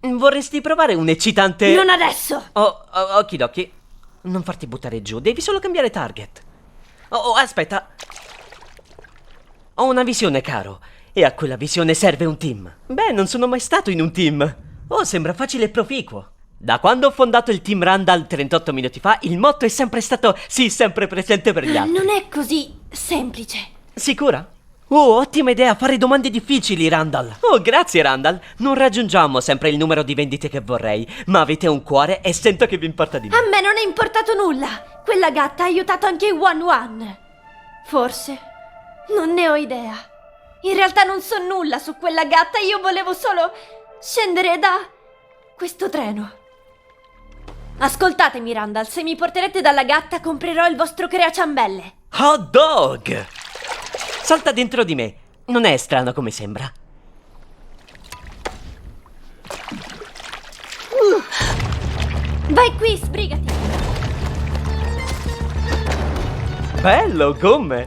Vorresti provare un eccitante... Non adesso! Okidoki. Non farti buttare giù, devi solo cambiare target. Aspetta. Ho una visione, caro. E a quella visione serve un team. Beh, non sono mai stato in un team. Oh, sembra facile e proficuo. Da quando ho fondato il team Randall 38 minuti fa, il motto è sempre stato sì, sempre presente per gli altri. Non è così semplice. Sicura? Oh, ottima idea, fare domande difficili, Randall. Oh, grazie, Randall. Non raggiungiamo sempre il numero di vendite che vorrei, ma avete un cuore e sento che vi importa di me. A me non è importato nulla. Quella gatta ha aiutato anche i One. Forse. Non ne ho idea. In realtà non so nulla su quella gatta, io volevo solo scendere da questo treno. Ascoltatemi, Randall, se mi porterete dalla gatta comprerò il vostro creaciambelle. Hot dog! Salta dentro di me. Non è strano come sembra. Vai qui, sbrigati. Bello, come?